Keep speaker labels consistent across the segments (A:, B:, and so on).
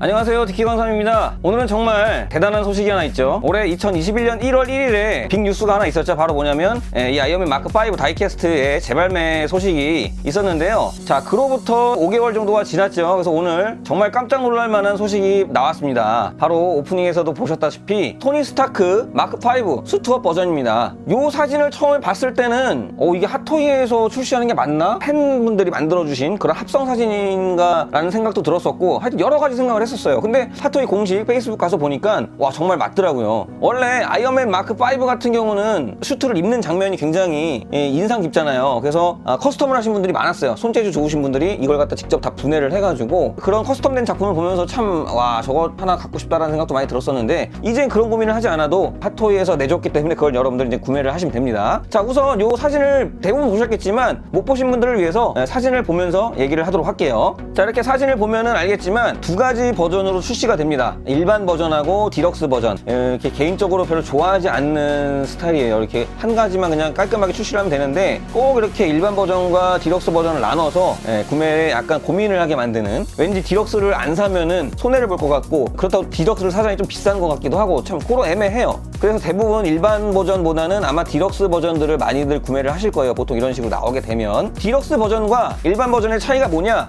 A: 안녕하세요, 디키광삼입니다. 오늘은 정말 대단한 소식이 하나 있죠. 올해 2021년 1월 1일에 빅 뉴스가 하나 있었죠. 바로 뭐냐면 이 아이언맨 마크5 다이캐스트의 재발매 소식이 있었는데요. 자, 그로부터 5개월 정도가 지났죠. 그래서 오늘 정말 깜짝 놀랄 만한 소식이 나왔습니다. 바로 오프닝에서도 보셨다시피 토니 스타크 마크5 수트업 버전입니다. 이 사진을 처음에 봤을 때는 이게 핫토이에서 출시하는 게 맞나? 팬분들이 만들어주신 그런 합성 사진인가 라는 생각도 들었었고, 하여튼 여러 가지 생각을 했었어요. 근데 핫토이 공식 페이스북 가서 보니까 와, 정말 맞더라고요. 원래 아이언맨 마크5 같은 경우는 슈트를 입는 장면이 굉장히 인상 깊잖아요. 그래서 커스텀을 하신 분들이 많았어요. 손재주 좋으신 분들이 이걸 갖다 직접 다 분해를 해가지고 그런 커스텀된 작품을 보면서 참, 와, 저거 하나 갖고 싶다라는 생각도 많이 들었었는데, 이젠 그런 고민을 하지 않아도 핫토이에서 내줬기 때문에 그걸 여러분들 이제 구매를 하시면 됩니다. 자, 우선 요 사진을 대부분 보셨겠지만 못 보신 분들을 위해서 사진을 보면서 얘기를 하도록 할게요. 자, 이렇게 사진을 보면은 알겠지만 두 가지 버전으로 출시가 됩니다. 일반 버전하고 디럭스 버전. 이렇게 개인적으로 별로 좋아하지 않는 스타일이에요. 이렇게 한 가지만 그냥 깔끔하게 출시를 하면 되는데, 꼭 이렇게 일반 버전과 디럭스 버전을 나눠서 구매에 약간 고민을 하게 만드는, 왠지 디럭스를 안 사면은 손해를 볼 것 같고, 그렇다고 디럭스를 사자니 좀 비싼 것 같기도 하고, 참 그런 애매해요. 그래서 대부분 일반 버전보다는 아마 디럭스 버전들을 많이들 구매를 하실 거예요. 보통 이런 식으로 나오게 되면. 디럭스 버전과 일반 버전의 차이가 뭐냐?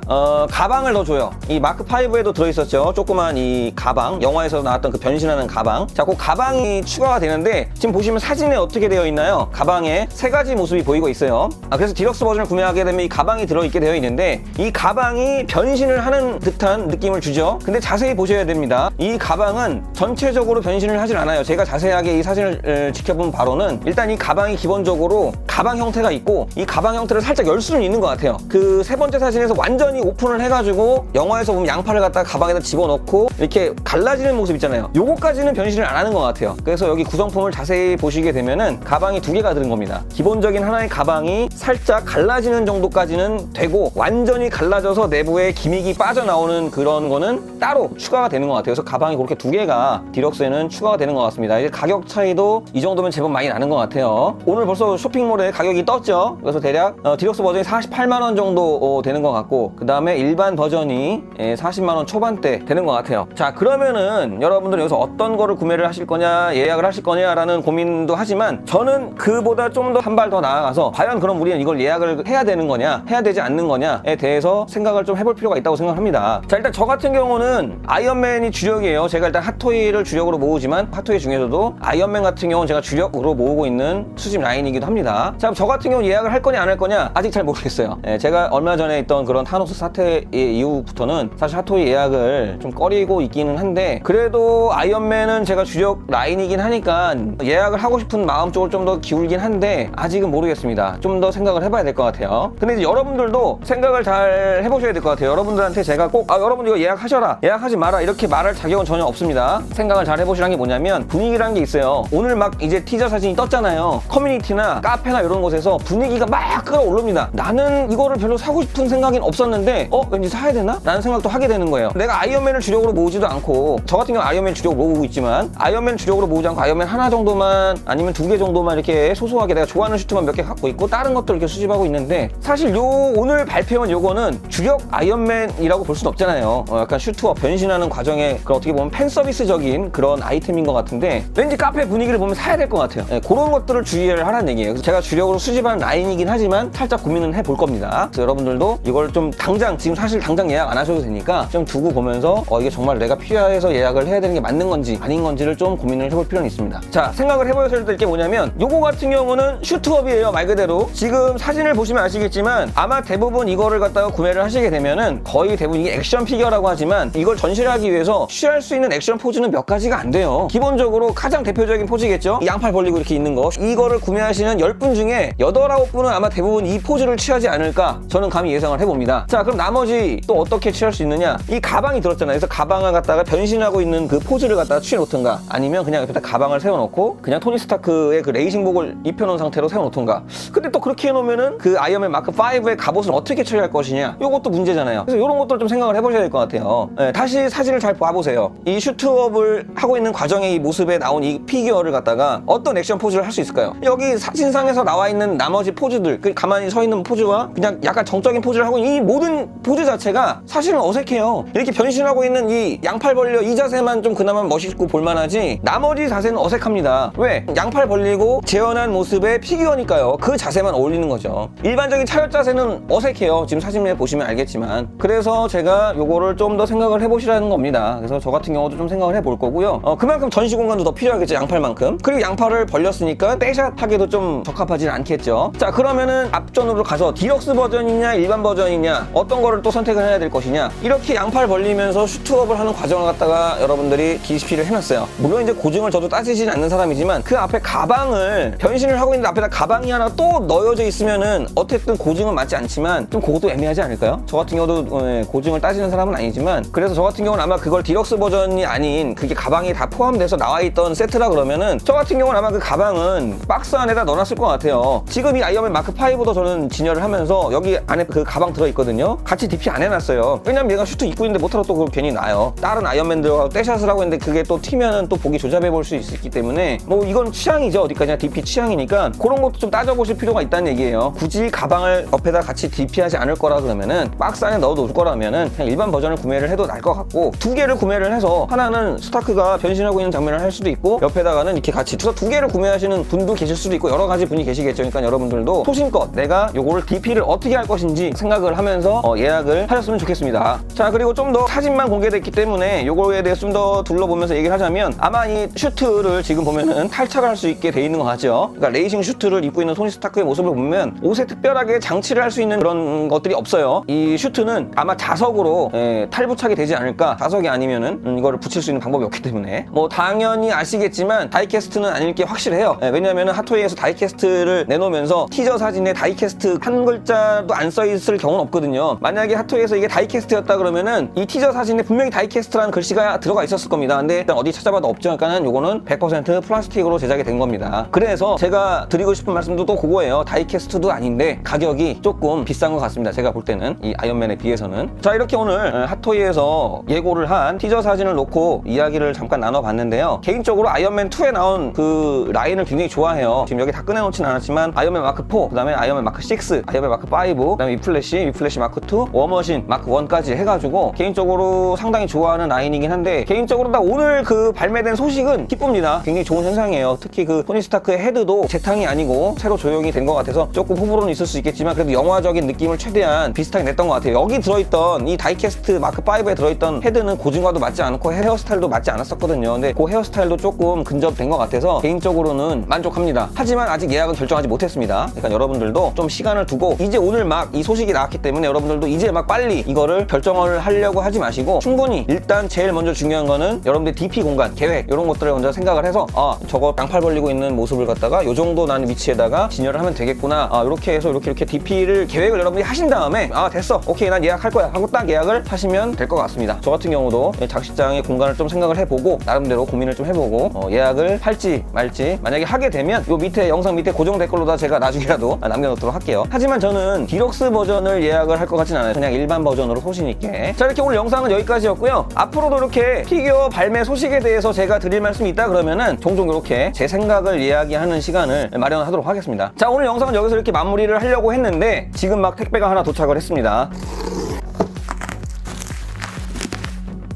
A: 가방을 더 줘요. 이 마크5에도 들어있었죠. 조그만 이 가방, 영화에서 나왔던 그 변신하는 가방. 자, 그 가방이 추가가 되는데, 지금 보시면 사진에 어떻게 되어 있나요? 가방에 세 가지 모습이 보이고 있어요. 그래서 디럭스 버전을 구매하게 되면 이 가방이 들어있게 되어 있는데, 이 가방이 변신을 하는 듯한 느낌을 주죠. 근데 자세히 보셔야 됩니다. 이 가방은 전체적으로 변신을 하질 않아요. 제가 자세하게 이 사진을 지켜본 바로는, 일단 이 가방이 기본적으로 가방 형태가 있고, 이 가방 형태를 살짝 열 수는 있는 것 같아요. 그 세 번째 사진에서 완전히 오픈을 해가지고 영화에서 보면 양팔을 갖다가 가방에다 집어넣고 이렇게 갈라지는 모습 있잖아요. 요거까지는 변신을 안 하는 것 같아요. 그래서 여기 구성품을 자세히 보시게 되면은 가방이 두 개가 들은 겁니다. 기본적인 하나의 가방이 살짝 갈라지는 정도까지는 되고, 완전히 갈라져서 내부에 기믹이 빠져나오는 그런 거는 따로 추가가 되는 것 같아요. 그래서 가방이 그렇게 두 개가 디럭스에는 추가가 되는 것 같습니다. 이제 가격 차이도 이 정도면 제법 많이 나는 것 같아요. 오늘 벌써 쇼핑몰에 가격이 떴죠. 그래서 대략 디럭스 버전이 48만 원 정도 되는 것 같고, 그 다음에 일반 버전이 40만 원 초반대 되는 것 같아요. 자, 그러면은 여러분들은 여기서 어떤 거를 구매를 하실 거냐, 예약을 하실 거냐라는 고민도 하지만, 저는 그보다 좀 더 한 발 더 나아가서 과연 그럼 우리는 이걸 예약을 해야 되는 거냐, 해야 되지 않는 거냐에 대해서 생각을 좀 해볼 필요가 있다고 생각합니다. 자, 일단 저 같은 경우는 아이언맨이 주력이에요. 제가 일단 핫토이를 주력으로 모으지만, 핫토이 중에서도 아이언맨 같은 경우는 제가 주력으로 모으고 있는 수집 라인이기도 합니다. 자, 저 같은 경우 예약을 할 거냐 안 할 거냐 아직 잘 모르겠어요. 제가 얼마 전에 있던 그런 타노스 사태 이후부터는 사실 핫토이 예약을 좀 꺼리고 있기는 한데, 그래도 아이언맨은 제가 주력 라인이긴 하니까 예약을 하고 싶은 마음 쪽을 좀 더 기울긴 한데, 아직은 모르겠습니다. 좀 더 생각을 해봐야 될 것 같아요. 근데 이제 여러분들도 생각을 잘 해보셔야 될 것 같아요. 여러분들한테 제가 꼭 여러분 이거 예약하셔라, 예약하지 마라 이렇게 말할 자격은 전혀 없습니다. 생각을 잘 해보시라는 게 뭐냐면, 분위기라는 게 있어요. 오늘 막 이제 티저 사진이 떴잖아요. 커뮤니티나 카페나 이런 곳에서 분위기가 막 끌어오릅니다. 나는 이거를 별로 사고 싶은 생각은 없었는데 왠지 사야 되나? 라는 생각도 하게 되는 거예요. 내가 아이언맨을 주력으로 모으지도 않고, 저 같은 경우 아이언맨 주력으로 모으고 있지만, 아이언맨 주력으로 모으지 않고 아이언맨 하나 정도만, 아니면 두 개 정도만 이렇게 소소하게 내가 좋아하는 슈트만 몇 개 갖고 있고, 다른 것들 이렇게 수집하고 있는데, 사실 오늘 발표한 요거는 주력 아이언맨이라고 볼 수는 없잖아요. 약간 슈트와 변신하는 과정에 그런 어떻게 보면 팬 서비스적인 그런 아이템인 것 같은데, 왠지 카페 분위기를 보면 사야 될 것 같아요. 그런 것들을 주의를 하라는 얘기예요. 그래서 제가 주력으로 수집하는 라인이긴 하지만 살짝 고민은 해볼 겁니다. 그래서 여러분들도 이걸 좀 지금 사실 당장 예약 안 하셔도 되니까 좀 두고 보면서 이게 정말 내가 필요해서 예약을 해야 되는 게 맞는 건지 아닌 건지를 좀 고민을 해볼 필요는 있습니다. 자, 생각을 해보셔야 될 게 뭐냐면, 요거 같은 경우는 슈트업이에요. 말 그대로. 지금 사진을 보시면 아시겠지만, 아마 대부분 이거를 갖다가 구매를 하시게 되면은 거의 대부분 이게 액션 피규어라고 하지만, 이걸 전시를 하기 위해서 취할 수 있는 액션 포즈는 몇 가지가 안 돼요. 기본적으로 가장 대표적인 포즈겠죠. 이 양팔 벌리고 이렇게 있는 거. 이거를 구매하시는 10분 중에 8, 9분은 아마 대부분 이 포즈를 취하지 않을까 저는 감히 예상을 해봅니다. 자, 그럼 나머지 또 어떻게 취할 수 있느냐? 이 가방이 들었잖아요. 그래서 가방을 갖다가 변신하고 있는 그 포즈를 갖다가 취해놓던가, 아니면 그냥 옆에다 가방을 세워놓고 그냥 토니 스타크의 그 레이싱복을 입혀놓은 상태로 세워놓던가. 근데 또 그렇게 해놓으면은 그 아이언맨 마크5의 갑옷을 어떻게 처리할 것이냐, 요것도 문제잖아요. 그래서 이런 것들 좀 생각을 해보셔야 될 것 같아요. 다시 사진을 잘 봐보세요. 이 슈트업을 하고 있는 과정의 이 모습에 나온 이 피규어를 갖다가 어떤 액션 포즈를 할 수 있을까요? 여기 사진상에서 나와 있는 나머지 포즈들, 가만히 서 있는 포즈와 그냥 약간 정적인 포즈를 하고, 이 모든 포즈 자체가 사실은 어색해요. 이렇게 변신 변신하고 있는 이 양팔 벌려 이 자세만 좀 그나마 멋있고 볼만하지 나머지 자세는 어색합니다. 왜? 양팔 벌리고 재현한 모습의 피규어니까요. 그 자세만 어울리는 거죠. 일반적인 차렷 자세는 어색해요. 지금 사진에 보시면 알겠지만. 그래서 제가 요거를 좀 더 생각을 해보시라는 겁니다. 그래서 저 같은 경우도 좀 생각을 해볼 거고요. 그만큼 전시 공간도 더 필요하겠죠. 양팔만큼. 그리고 양팔을 벌렸으니까 떼샷 하기도 좀 적합하진 않겠죠. 자, 그러면은 앞전으로 가서 디럭스 버전이냐 일반 버전이냐 어떤 거를 또 선택을 해야 될 것이냐, 이렇게 양팔 벌리면서 슈트업을 하는 과정을 갖다가 여러분들이 DCP를 해놨어요. 물론 이제 고증을 저도 따지진 않는 사람이지만 그 앞에 가방을 변신을 하고 있는데 앞에다 가방이 하나 또 넣여져 있으면은 어쨌든 고증은 맞지 않지만 좀 그것도 애매하지 않을까요? 저 같은 경우도 고증을 따지는 사람은 아니지만, 그래서 저 같은 경우는 아마 그걸 디럭스 버전이 아닌 그게 가방이 다 포함돼서 나와있던 세트라 그러면은 저 같은 경우는 아마 그 가방은 박스 안에다 넣어놨을 것 같아요. 지금 이 아이언맨 마크 5도 저는 진열을 하면서 여기 안에 그 가방 들어있거든요. 같이 DP 안 해놨어요. 왜냐면 얘가 슈트 입고 있는데 못하러 또 그걸 괜히 놔요. 다른 아이언맨들하고 떼샷을 하고 있는데 그게 또 튀면은 또 보기 조잡해 볼 수 있기 때문에 뭐 이건 취향이죠. 어디까지나 DP 취향이니까 그런 것도 좀 따져보실 필요가 있다는 얘기예요. 굳이 가방을 옆에다 같이 DP하지 않을 거라 그러면은 박스 안에 넣어둘 거라면은 그냥 일반 버전을 구매를 해도 나을 것 같고, 두 개를 구매를 해서 하나는 스타크가 변신하고 있는 장면을 할 수도 있고 옆에다가는 이렇게 같이 두 개를 구매하시는 분도 계실 수도 있고 여러 가지 분이 계시겠죠. 그러니까 여러분들도 소신껏 내가 요거를 DP를 어떻게 할 것인지 생각을 하면서 예약을 하셨으면 좋겠습니다. 자, 그리고 좀 더 사진만 공개됐기 때문에 요거에 대해서 좀 더 둘러보면서 얘기를 하자면, 아마 이 슈트를 지금 보면은 탈착을 할 수 있게 돼 있는 거 같죠. 그러니까 레이싱 슈트를 입고 있는 토니 스타크의 모습을 보면 옷에 특별하게 장치를 할 수 있는 그런 것들이 없어요. 이 슈트는 아마 자석으로 탈부착이 되지 않을까. 자석이 아니면은 이거를 붙일 수 있는 방법이 없기 때문에 뭐 당연히 아시겠지만 다이캐스트는 아닐 게 확실해요. 왜냐면은 핫토이에서 다이캐스트를 내놓으면서 티저 사진에 다이캐스트 한 글자도 안 써 있을 경우는 없거든요. 만약에 핫토이에서 이게 다이캐스트였다 그러면은 이 티저 사진에 분명히 다이캐스트라는 글씨가 들어가 있었을 겁니다. 근데 일단 어디 찾아봐도 없죠. 그러니까는 요거는 100% 플라스틱으로 제작이 된 겁니다. 그래서 제가 드리고 싶은 말씀도 또 그거예요. 다이캐스트도 아닌데 가격이 조금 비싼 것 같습니다. 제가 볼 때는 이 아이언맨에 비해서는. 자, 이렇게 오늘 핫토이에서 예고를 한 티저 사진을 놓고 이야기를 잠깐 나눠봤는데요. 개인적으로 아이언맨 2에 나온 그 라인을 굉장히 좋아해요. 지금 여기 다 꺼내놓진 않았지만 아이언맨 마크 4, 그 다음에 아이언맨 마크 6, 아이언맨 마크 5, 그 다음에 위플래시 마크 2, 워머신 마크 1까지 해가지고 개인적으로 상당히 좋아하는 라인이긴 한데, 개인적으로 나 오늘 그 발매된 소식은 기쁩니다. 굉장히 좋은 현상이에요. 특히 그 토니 스타크의 헤드도 재탕이 아니고 새로 조형이 된 것 같아서 조금 호불호는 있을 수 있겠지만 그래도 영화적인 느낌을 최대한 비슷하게 냈던 것 같아요. 여기 들어있던 이 다이캐스트 마크 5에 들어있던 헤드는 고증과도 맞지 않고 헤어스타일도 맞지 않았었거든요. 근데 그 헤어스타일도 조금 근접된 것 같아서 개인적으로는 만족합니다. 하지만 아직 예약은 결정하지 못했습니다. 그러니까 여러분들도 좀 시간을 두고, 이제 오늘 막 이 소식이 나왔기 때문에 여러분들도 이제 막 빨리 이거를 결정을 하려고 하지 마시고 충분히 일단 제일 먼저 중요한 거는 여러분들 DP 공간 계획 이런 것들을 먼저 생각을 해서 저거 양팔 벌리고 있는 모습을 갖다가 요 정도 나는 위치에다가 진열을 하면 되겠구나, 이렇게 해서 이렇게 DP를 계획을 여러분들이 하신 다음에 됐어, 오케이, 난 예약할 거야 하고 딱 예약을 하시면 될 것 같습니다. 저 같은 경우도 작시장의 공간을 좀 생각을 해보고 나름대로 고민을 좀 해보고 예약을 할지 말지, 만약에 하게 되면 요 밑에 영상 밑에 고정 댓글로다 제가 나중에라도 남겨놓도록 할게요. 하지만 저는 디럭스 버전을 예약을 할 것 같진 않아요. 그냥 일반 버전으로 소신있게. 자, 이렇게 오늘 영상은 여기까지였고요. 앞으로도 이렇게 피규어 발매 소식에 대해서 제가 드릴 말씀이 있다 그러면은 종종 이렇게 제 생각을 이야기하는 시간을 마련하도록 하겠습니다. 자, 오늘 영상은 여기서 이렇게 마무리를 하려고 했는데 지금 막 택배가 하나 도착을 했습니다.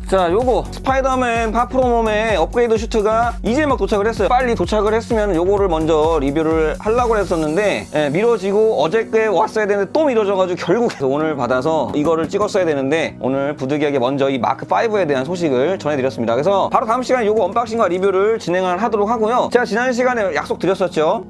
A: 자, 요거 스파이더맨 파프로몸의 업그레이드 슈트가 이제 막 도착을 했어요. 빨리 도착을 했으면 요거를 먼저 리뷰를 하려고 했었는데 미뤄지고 어저께 왔어야 되는데 또 미뤄져가지고 결국 오늘 받아서 이거를 찍었어야 되는데 오늘 부득이하게 먼저 이 마크 5에 대한 소식을 전해드렸습니다. 그래서 바로 다음 시간에 요거 언박싱과 리뷰를 진행을 하도록 하고요. 제가 지난 시간에 약속 드렸었죠.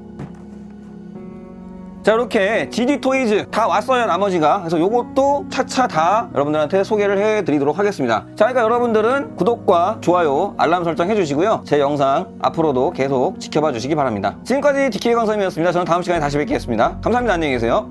A: 자, 이렇게 GD 토이즈 다 왔어요, 나머지가. 그래서 요것도 차차 다 여러분들한테 소개를 해드리도록 하겠습니다. 자, 그러니까 여러분들은 구독과 좋아요, 알람 설정 해주시고요. 제 영상 앞으로도 계속 지켜봐 주시기 바랍니다. 지금까지 DK 강사님이었습니다. 저는 다음 시간에 다시 뵙겠습니다. 감사합니다. 안녕히 계세요.